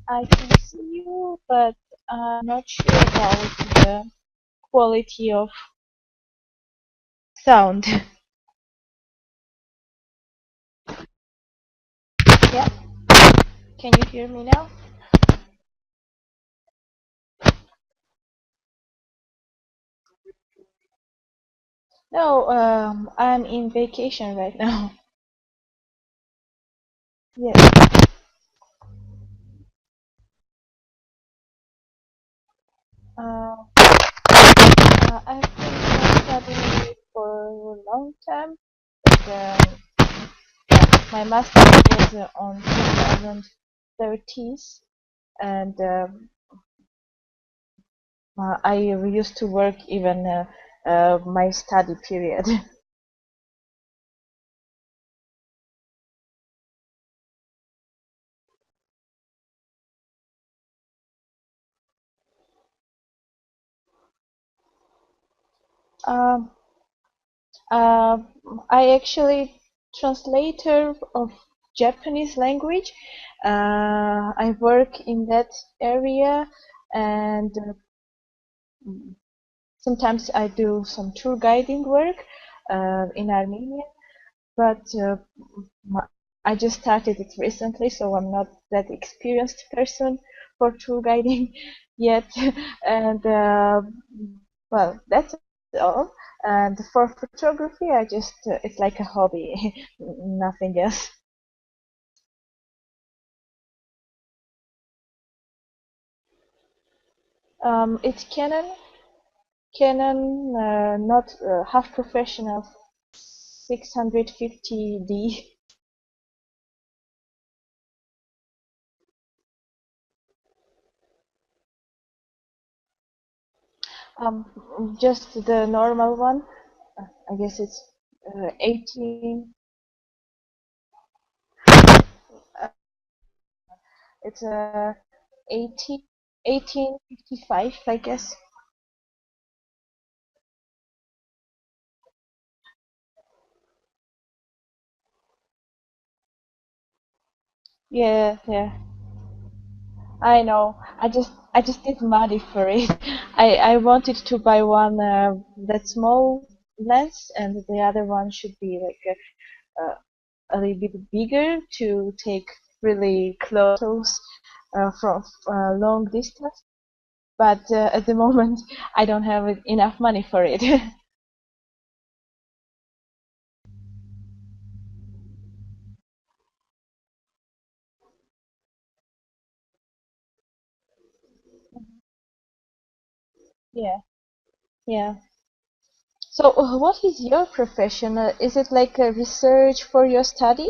I can see you, but I'm not sure about the quality of sound. Yeah, can you hear me now? No, I'm in vacation right now. Yes. I've been studying for a long time. But, my master's was on 2013, and I used to work even my study period. um, uh, I actually translator of Japanese language. I work in that area, and sometimes I do some tour guiding work in Armenia. But I just started it recently, so I'm not that experienced person for tour guiding yet. And well, that's all. And for photography, I just it's like a hobby, nothing else. It's Canon, not half professional, 650D. Just the normal one. I guess it's 18. Uh, it's a 18, 1855, I guess. Yeah, yeah. I know. I just need money for it. I wanted to buy one that small lens, and the other one should be like a little bit bigger to take really close photos from long distance. But at the moment, I don't have enough money for it. Yeah, yeah. So, what is your profession? Is it like a research for your study?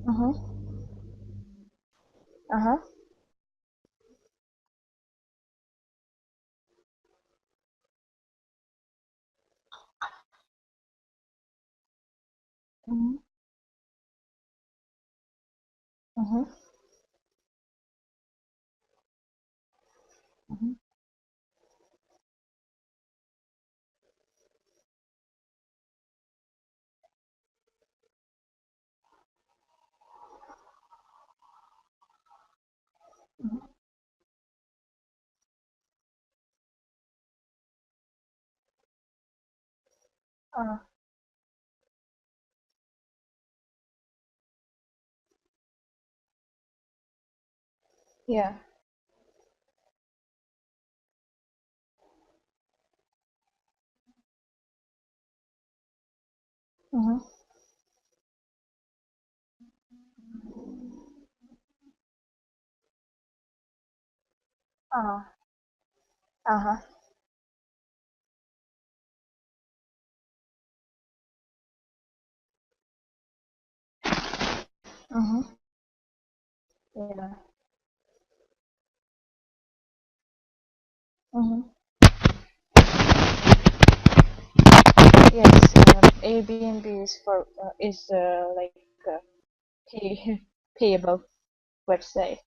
Uh-huh. Uh-huh. Mm-hmm. Mm-hmm. Mm-hmm. Mm-hmm. Uh, yeah. Mm-hmm. Uh, uh-huh. Mm-hmm. Yeah. Mm-hmm. Yes. Airbnb is for is like uh, pay payable. website.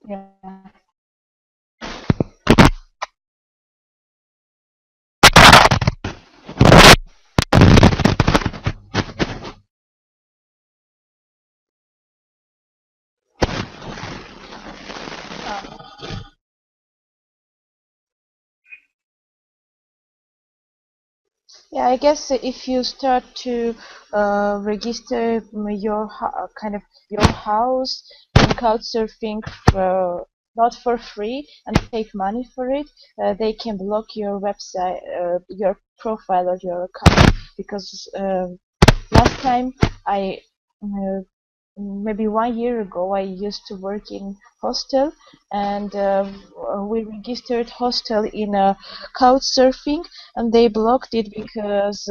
Yeah. Yeah, I guess if you start to register your your house in couchsurfing not for free and take money for it, they can block your website, your profile or your account. Because last time maybe 1 year ago, I used to work in hostel, and we registered hostel in couch surfing, and they blocked it because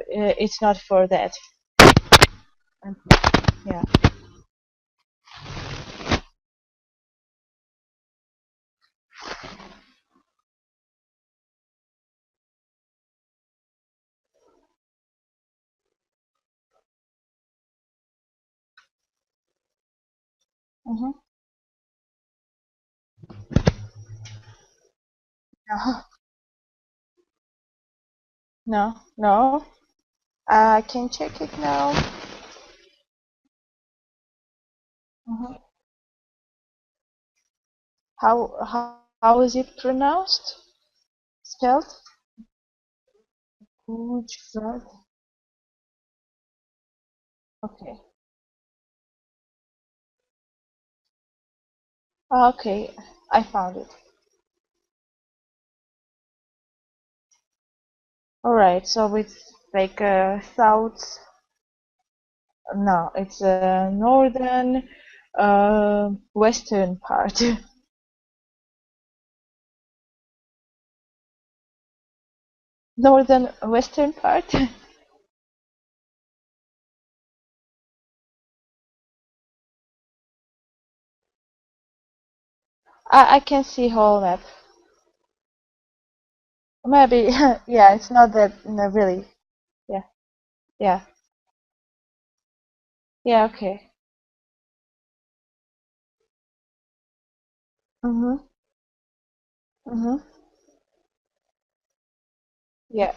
it's not for that. And, yeah. Mm-hmm. No, no. I can check it now. Mm-hmm. How is it pronounced? Spelled? Good. Okay. Okay, I found it. All right, so it's like south. No, it's a northern, western part. Northern western part. I can see whole map. Maybe, yeah, it's not that, no, really. Yeah, yeah, yeah, okay. Mm-hmm, mm-hmm, yeah,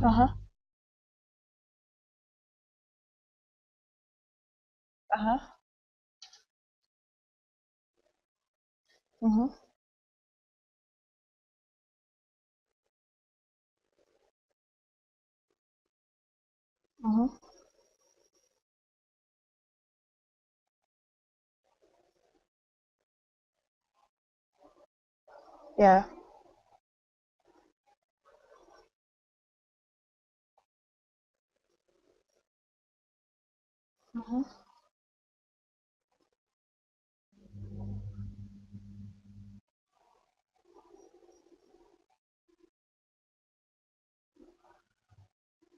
uh-huh, uh-huh, mm-hmm, mm-hmm, yeah, mm-hmm,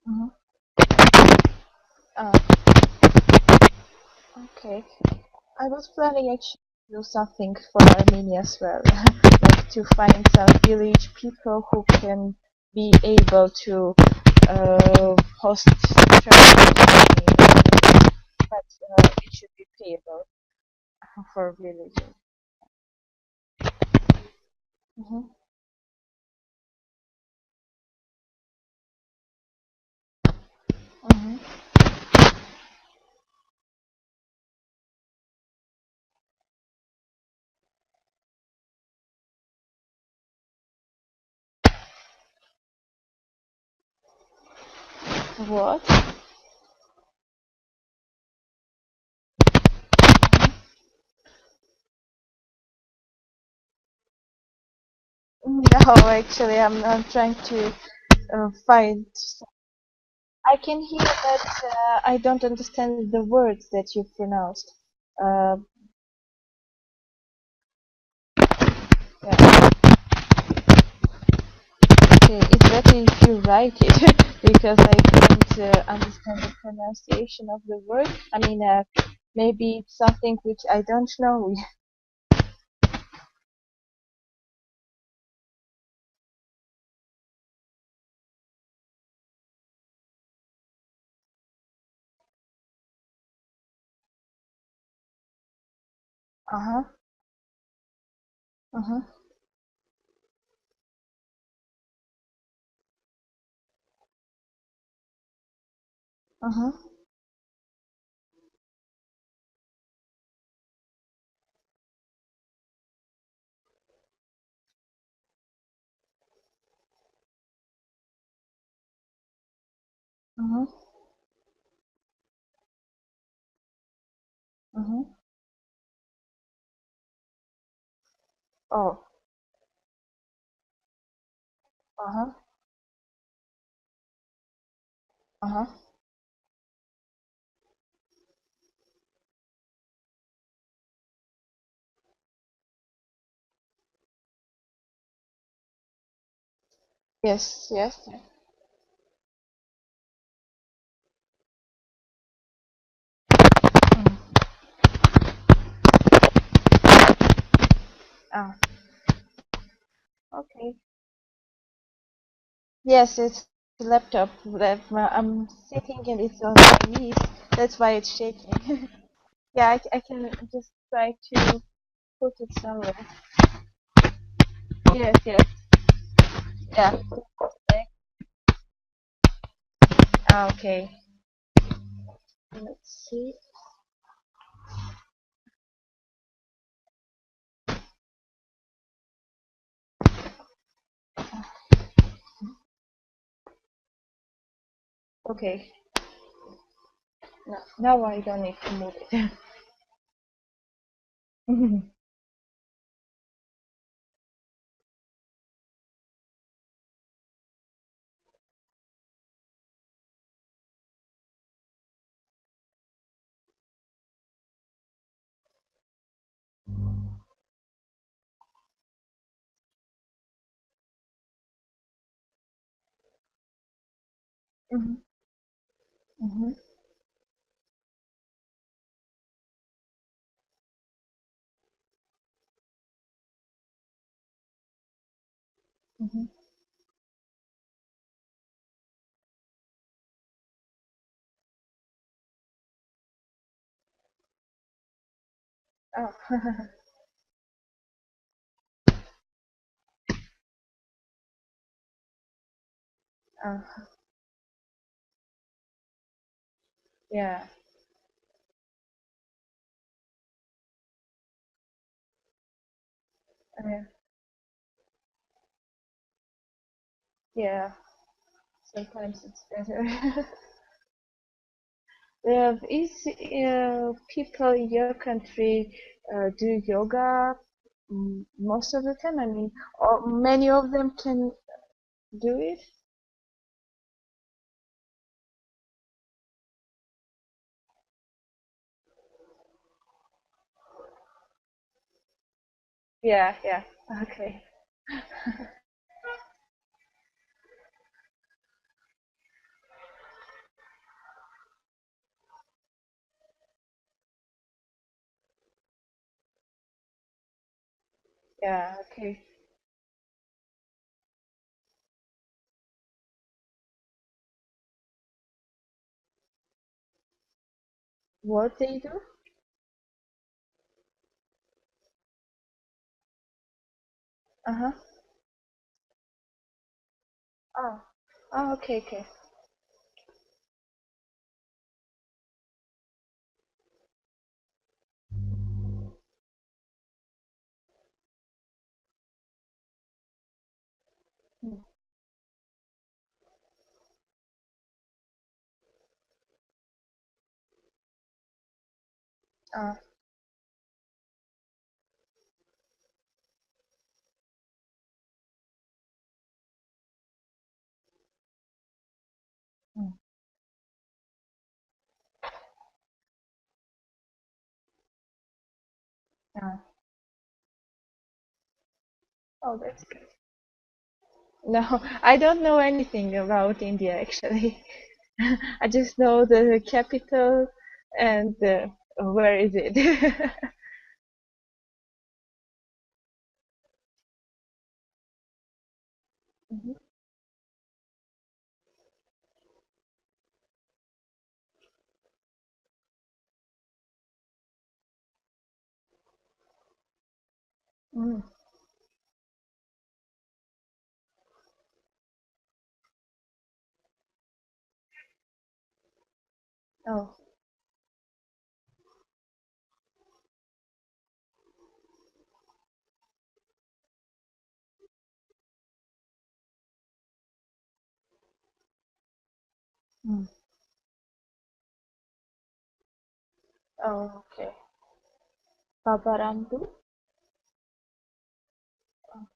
mm-hmm. Uh, okay. I was planning actually to do something for Armenia as well, like to find some village people who can be able to host travelers in Armenia, but it should be payable for villagers. Mm-hmm. Mm-hmm. What? No, actually, I'm trying to find. I can hear that I don't understand the words that you pronounced. Uh, yeah. It's better if you write it because I can't understand the pronunciation of the word. I mean, maybe it's something which I don't know. Uh-huh. Uh-huh. Uh-huh. Uh-huh. Uh-huh. Oh. Uh-huh. Uh-huh. Yes, yes. Mm. Ah, okay. Yes, it's a laptop that I'm sitting and it's on my knees. That's why it's shaking. Yeah, I can just try to put it somewhere. Yes, yes. Yeah. Okay. Let's see. Okay. Now I don't need to move it. Mhm. Mhm. Mhm. Mhm. Oh. Oh. Yeah. Uh, yeah. Sometimes it's better. Is people in your country do yoga most of the time? I mean, or many of them can do it? Yeah, yeah. Okay. Yeah, okay. What they do? Uh-huh. Oh. Oh, okay, okay. Mm. Uh, mm. Uh, oh, that's good. No, I don't know anything about India actually. I just know the capital and where is it? Mhm. Mm. Oh. Mm. Oh, okay. Paparandu? Oh.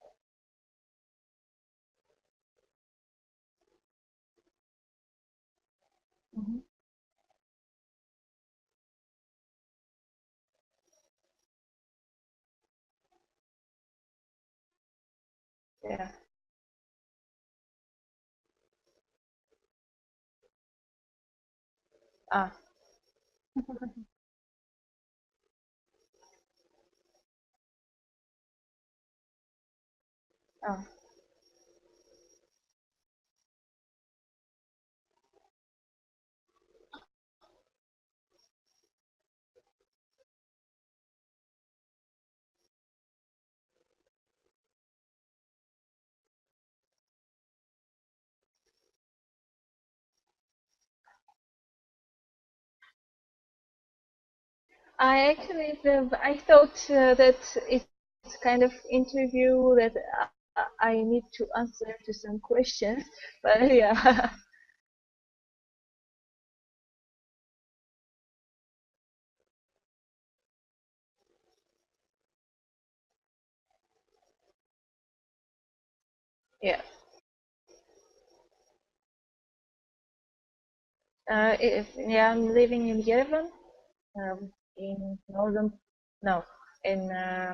Mhm. Yeah. Ah. Oh. I thought that it's kind of interview that I need to answer to some questions, but yeah. Yeah. Yeah, I'm living in Yerevan, in northern, no, in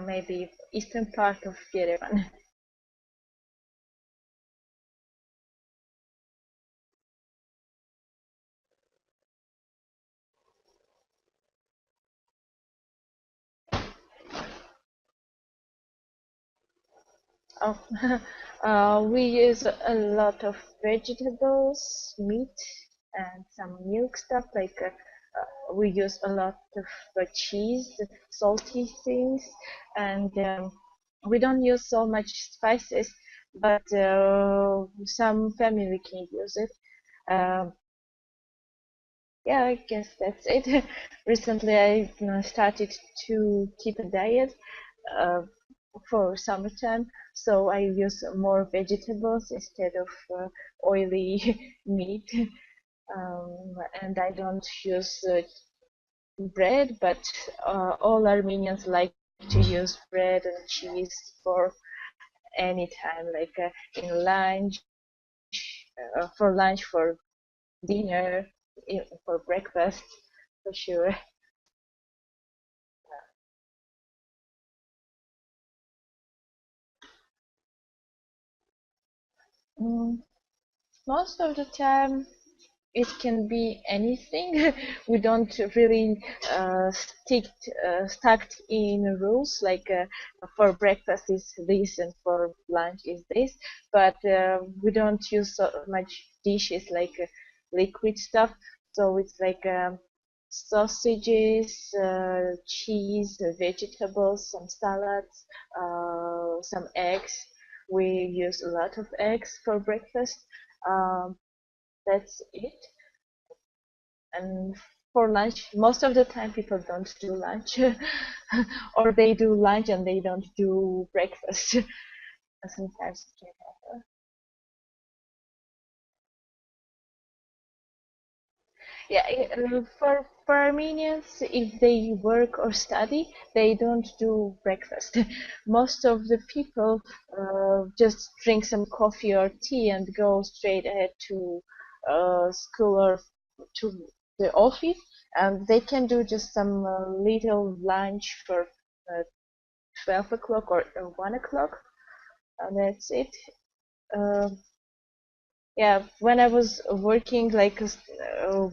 maybe eastern part of Yerevan. Oh, we use a lot of vegetables, meat, and some milk stuff. We use a lot of cheese, salty things, and we don't use so much spices, but some family can use it. Um, yeah, I guess that's it. Recently, I started to keep a diet uh, for summertime, so I use more vegetables instead of oily meat. And I don't use bread, but all Armenians like to use bread and cheese for any time, like in lunch, for lunch, for dinner, for breakfast, for sure. Mm, most of the time, it can be anything. We don't really stuck in rules like for breakfast is this and for lunch is this, but we don't use so much dishes like liquid stuff. So it's like sausages, cheese, vegetables, some salads, some eggs. We use a lot of eggs for breakfast. Um, that's it. And for lunch, most of the time people don't do lunch, or they do lunch and they don't do breakfast. Sometimes it can happen. Yeah, for Armenians, if they work or study, they don't do breakfast. Most of the people just drink some coffee or tea and go straight ahead to school or to the office, and they can do just some little lunch for 12 o'clock or 1 o'clock, and that's it. uh, yeah, when I was working like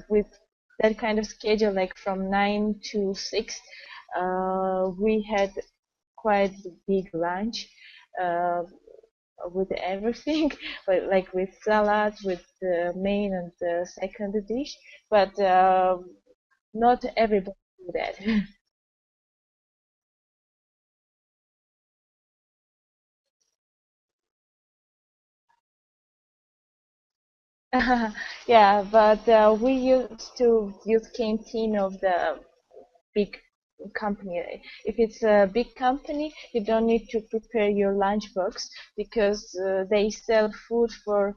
with that kind of schedule, like from 9 to 6, we had quite big lunch uh, with everything, but like with salad, with the main and the second dish. But not everybody do that. Yeah, but we used to use canteen of the big company. If it's a big company, you don't need to prepare your lunchbox because they sell food for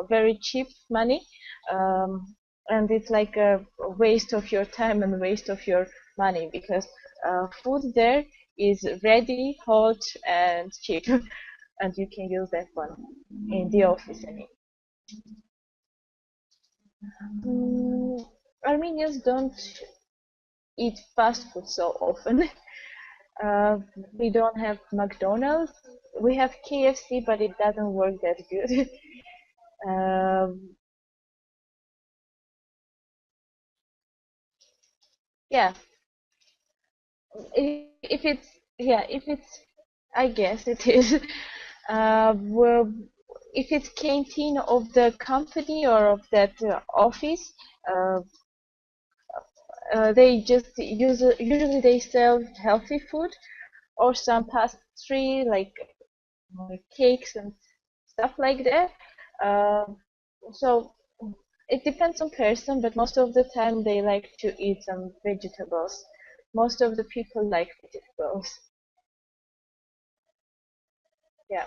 very cheap money, and it's like a waste of your time and waste of your money because food there is ready, hot, and cheap, and you can use that one in the office. I mean. Mm, Armenians don't eat fast food so often. Uh, we don't have McDonald's. We have KFC, but it doesn't work that good. um, yeah, if it's if it's, I guess it is. Well, if it's canteen of the company or of that office, uh, they just usually they sell healthy food or some pastry like cakes and stuff like that. Um, so it depends on person, but most of the time they like to eat some vegetables. Most of the people like vegetables. Yeah,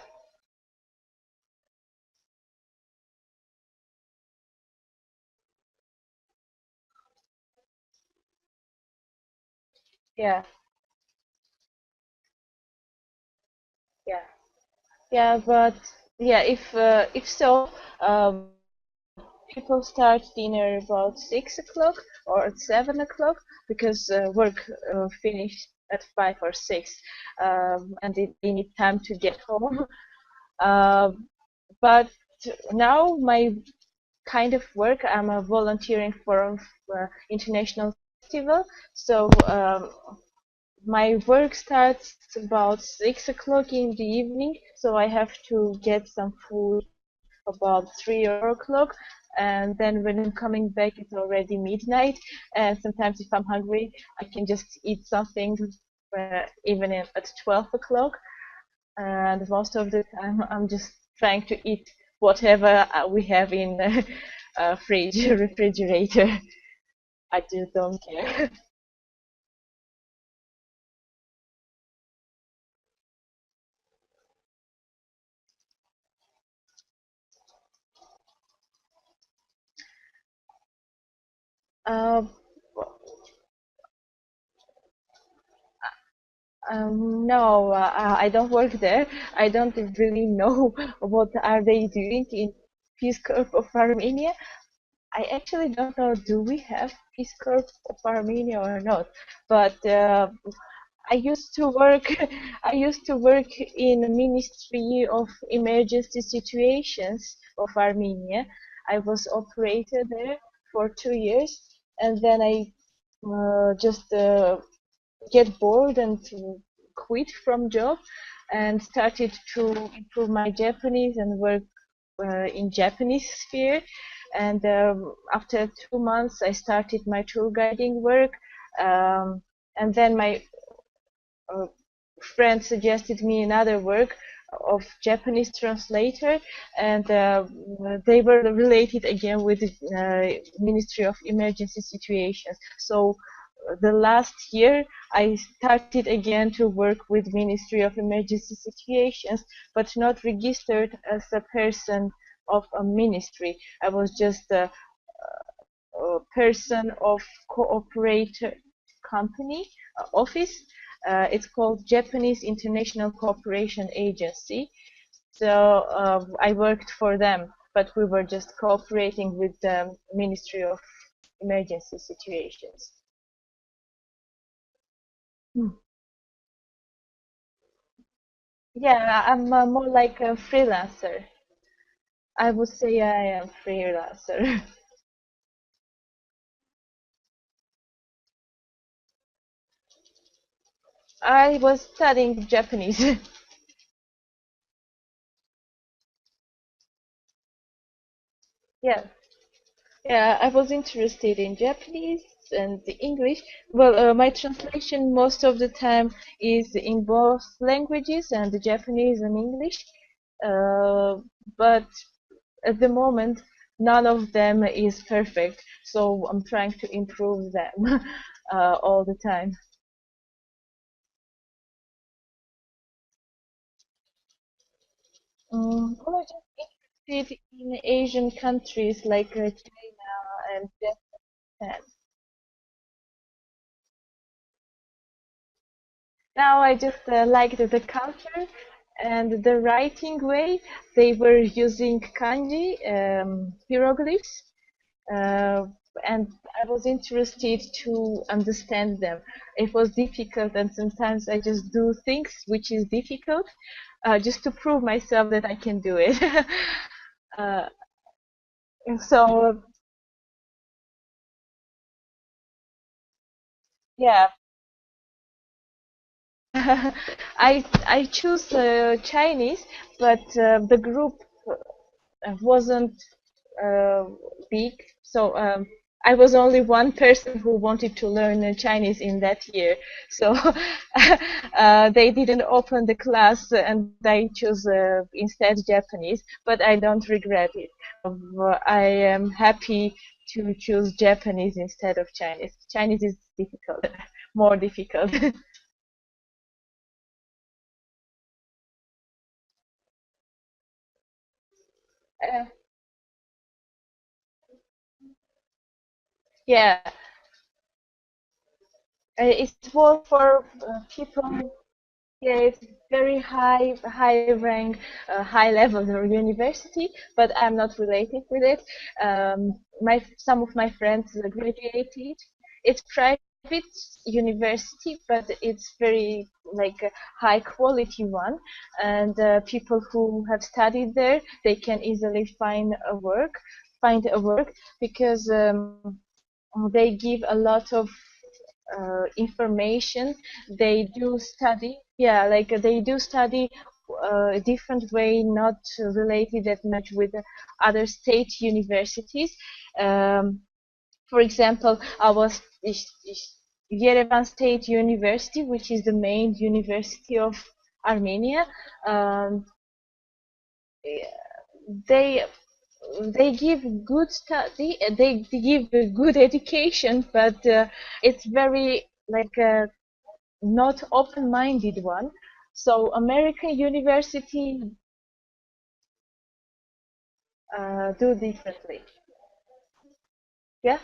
yeah, yeah, yeah. But yeah, if so, um, people start dinner about 6 o'clock or 7 o'clock because work finished at 5 or 6, and they need time to get home. But now my kind of work, I'm volunteering for international festival. So my work starts about 6 o'clock in the evening. So I have to get some food about 3 or 4 o'clock. And then when I'm coming back, it's already midnight. And sometimes if I'm hungry, I can just eat something even at 12 o'clock. And most of the time I'm just trying to eat whatever we have in the fridge, refrigerator. I just don't care. Um, no, I don't work there. I don't really know what are they doing in Peace Corps of Armenia. I actually don't know, do we have Peace Corps of Armenia or not? But I used to work I used to work in the Ministry of Emergency Situations of Armenia. I was operator there for 2 years, and then I just get bored and to quit from job and started to improve my Japanese and work in Japanese sphere. And after 2 months, I started my tour guiding work. And then my uh, friend suggested me another work of Japanese translator, and they were related again with the Ministry of Emergency Situations. So the last year I started again to work with Ministry of Emergency Situations, but not registered as a person of a ministry. I was just a person of cooperator company office. It's called Japanese International Cooperation Agency. So I worked for them, but we were just cooperating with the Ministry of Emergency Situations. Hmm. Yeah, I'm more like a freelancer. I would say I am freelancer. I was studying Japanese. Yeah, yeah, I was interested in Japanese and the English. Well, my translation most of the time is in both languages, and the Japanese and English. Uh, but at the moment, none of them is perfect, so I'm trying to improve them all the time. I'm just interested in Asian countries like China and Japan. Now I just liked the culture and the writing way. They were using kanji, hieroglyphs, uh, and I was interested to understand them. It was difficult, and sometimes I just do things which is difficult, just to prove myself that I can do it. uh, so yeah, I choose Chinese, but the group wasn't uh, big, so I was only one person who wanted to learn Chinese in that year. So they didn't open the class, and I chose instead Japanese. But I don't regret it. I am happy to choose Japanese instead of Chinese. Chinese is difficult, more difficult. uh, yeah, it's more for people. Yeah, it's very high rank, high level university, but I'm not related with it. My some of my friends graduated. It's private university, but it's very like a high quality one, and people who have studied there, they can easily find a work because they give a lot of information. They do study, yeah, like they do study a different way, not related that much with the other state universities. Um, for example, our Yerevan State University, which is the main university of Armenia, um, they they give good study, they give a good education, but it's very like not open-minded one. So American university do differently. Yeah,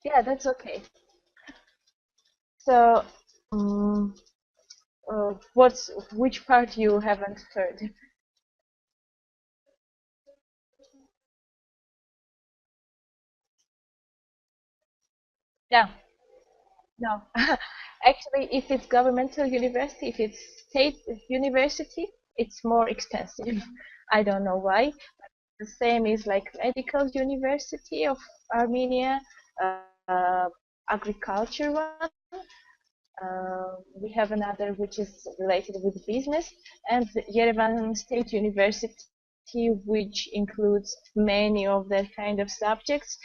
yeah, that's okay. So, um, what's which part you haven't heard? Yeah, no. Actually, if it's governmental university, if it's state university, it's more expensive. I don't know why. The same is like medical university of Armenia, uh, agriculture one. We have another which is related with business, and Yerevan State University, which includes many of that kind of subjects.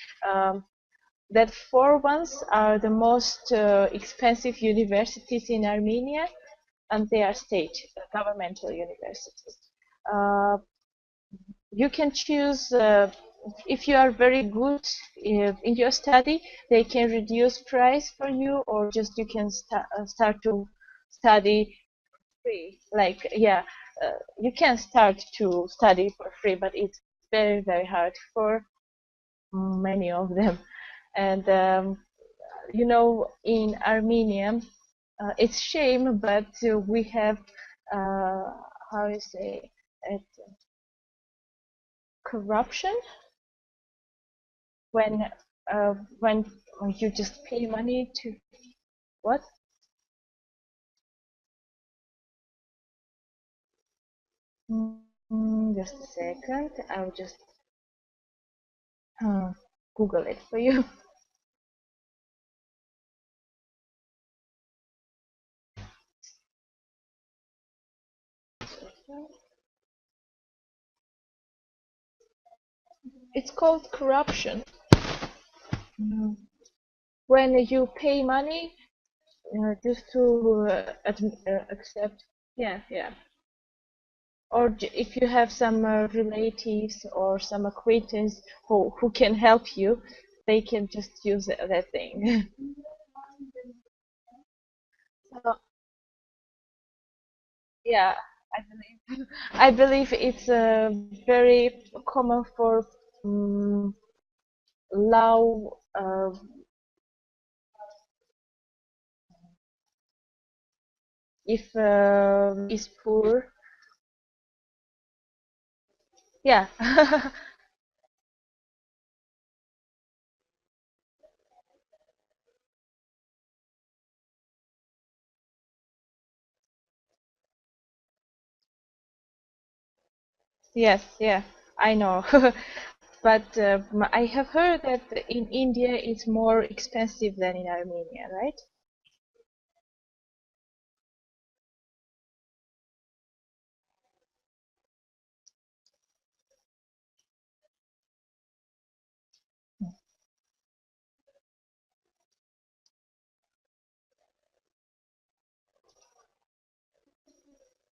That four ones are the most expensive universities in Armenia, and they are state governmental universities. Uh, you can choose if you are very good in your study, they can reduce price for you, or just you can start to study free. Like, yeah, you can start to study for free, but it's very hard for many of them. And in Armenia, it's shame, but we have how you say it, corruption when uh, when you just pay money to what? Just a second. I'll just Google it for you. It's called corruption. Mm. When you pay money just to accept, yeah, yeah. Or if you have some relatives or some acquaintance who can help you, they can just use that thing. So yeah, I believe I believe it's very common for low if is poor. Yeah. Yes, yeah, I know. But I have heard that in India it's more expensive than in Armenia, right?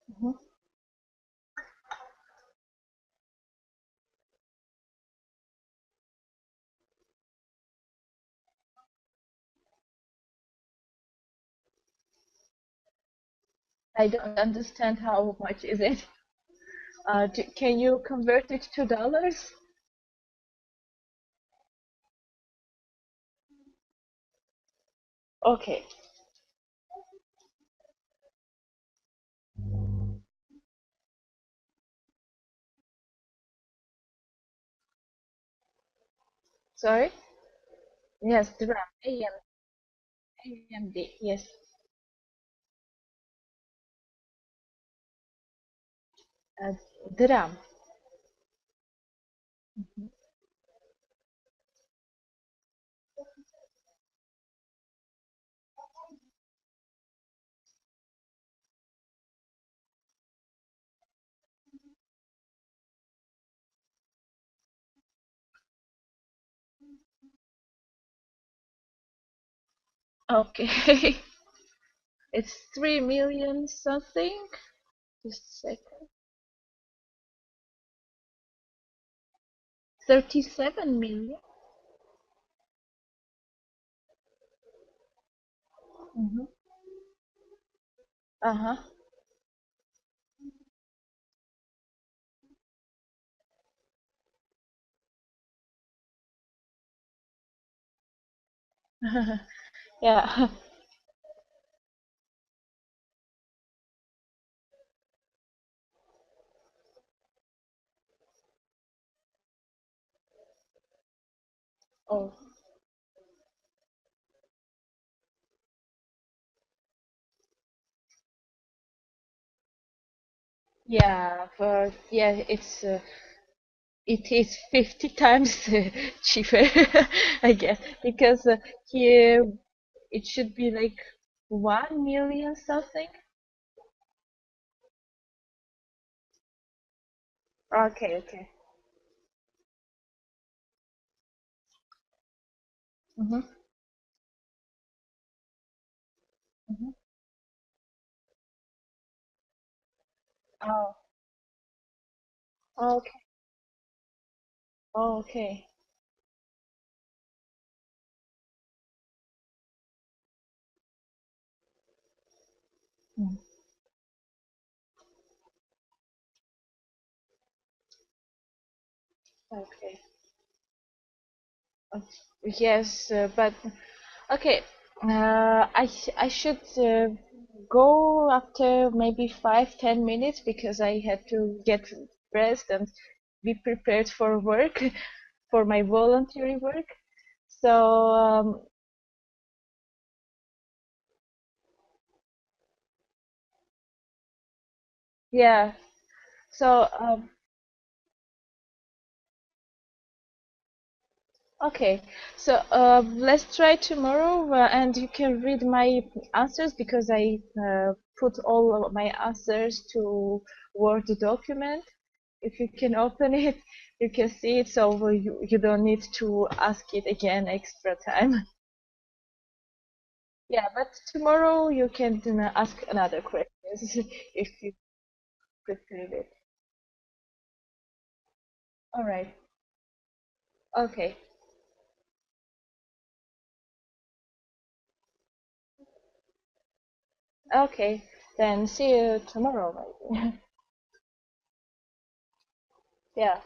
Mhm. I don't understand how much is it. Can you convert it to dollars? Okay. Sorry? Yes, dirham. AMD. Yes. Uh, Dirham. Okay. It's 3 million something. Just a second. 37 million. Mm-hmm. Uh-huh. Yeah. Oh, yeah. But yeah, it is 50 times cheaper, I guess, because here it should be like 1 million something. Okay, okay. Mm-hmm. Mm-hmm. Oh, okay. Okay. Mm. Okay. Uh, Yes, but okay. I should go after maybe 5-10 minutes because I had to get dressed and be prepared for work, for my voluntary work. So yeah, So, okay. So, let's try tomorrow, and you can read my answers because I put all of my answers to Word document. If you can open it, you can see it, so you don't need to ask it again extra time. Yeah, but tomorrow you can ask another questions if you prefer it. All right. Okay. Okay. Then see you tomorrow, maybe. Yeah.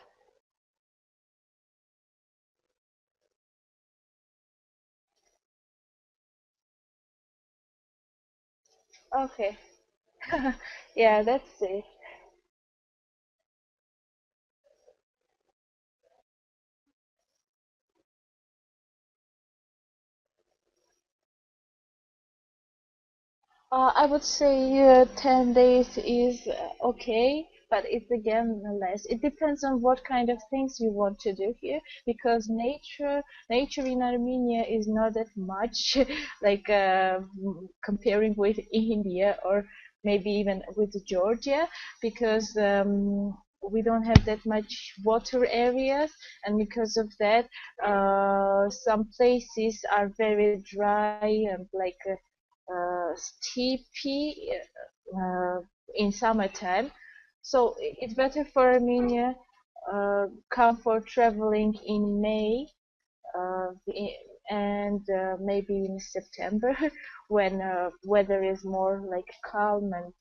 Okay. Yeah, that's it. I would say 10 days is okay, but it's again less. It depends on what kind of things you want to do here, because nature in Armenia is not that much, like comparing with India or maybe even with Georgia, because we don't have that much water areas, and because of that, some places are very dry and like steepy in summertime. So it's better for Armenia come for traveling in May uh, and maybe in September when weather is more like calm and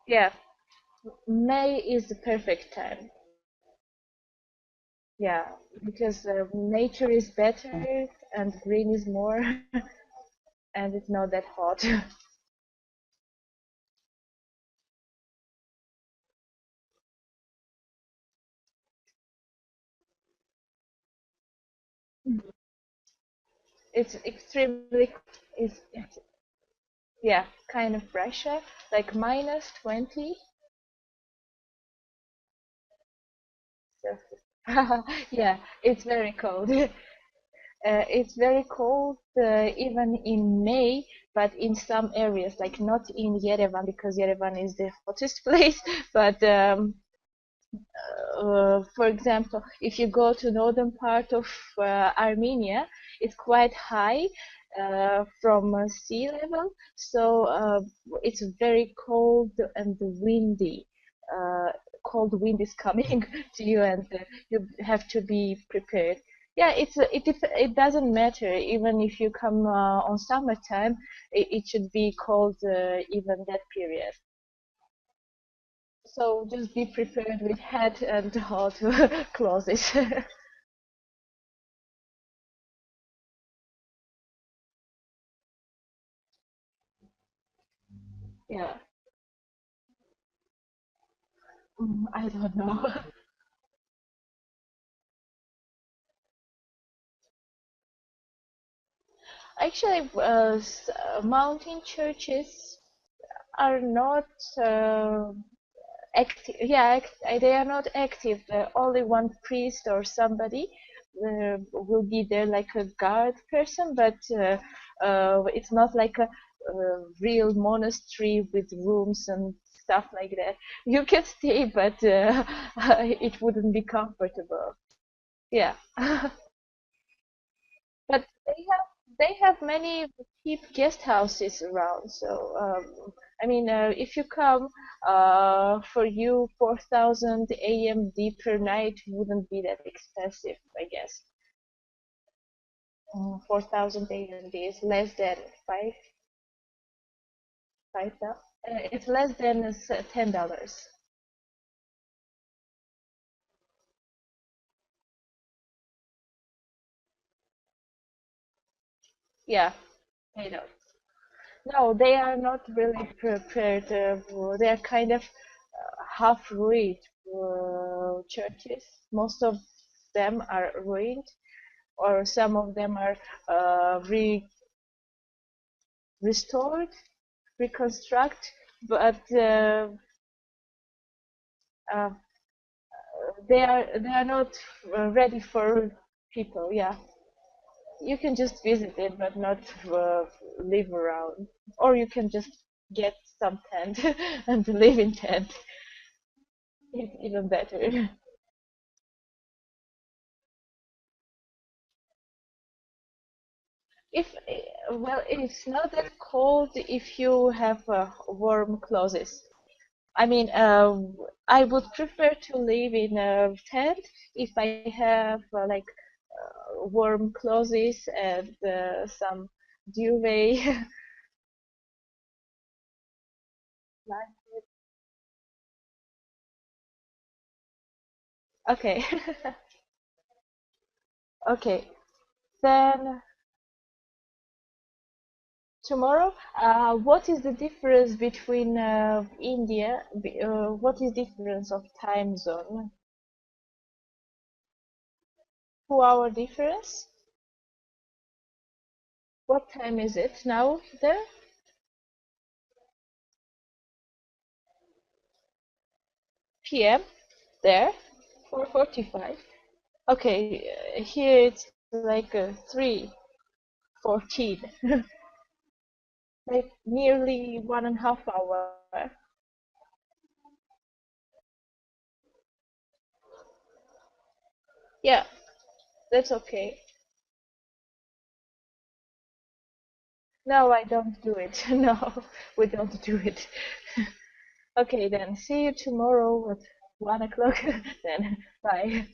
yeah, May is the perfect time. Yeah, because nature is better and green is more and it's not that hot. It's extremely it's yeah, kind of pressure, like minus 20. So, yeah, it's very cold. It's very cold even in May, but in some areas, like not in Yerevan because Yerevan is the hottest place. But for example, if you go to northern part of Armenia, it's quite high from sea level, so it's very cold and windy. Uh, Cold wind is coming to you, and you have to be prepared. Yeah, it doesn't matter even if you come on summertime. It should be cold even that period. So just be prepared with hat and hot clothes. Yeah. I don't know. Actually, mountain churches are not active. Yeah, they are not active. Only one priest or somebody will be there like a guard person, but it's not like a real monastery with rooms and stuff like that. You can stay, but it wouldn't be comfortable. Yeah. But they have many cheap guest houses around. So I mean, if you come, for you 4,000 AMD per night wouldn't be that expensive, I guess. 4,000 AMD is less than five thousand. It's less than $10. Yeah, I know. No, they are not really prepared. They are kind of half ruined churches. Most of them are ruined, or some of them are re restored, reconstruct, but uh, they are not ready for people. Yeah, you can just visit it, but not live around, or you can just get some tent and live in tent. It's even better. If well, it's not that cold if you have warm clothes. I mean, I would prefer to live in a tent if I have like warm clothes and some duvet. Okay, okay. Then tomorrow, what is the difference between India? What is difference of time zone? 2 hour difference? What time is it now there? PM there? 4:45. Okay, here it's like 3:14, like nearly 1.5 hour. Yeah, that's okay. No, I don't do it. No, we don't do it. Okay, then see you tomorrow at 1 o'clock. Then bye.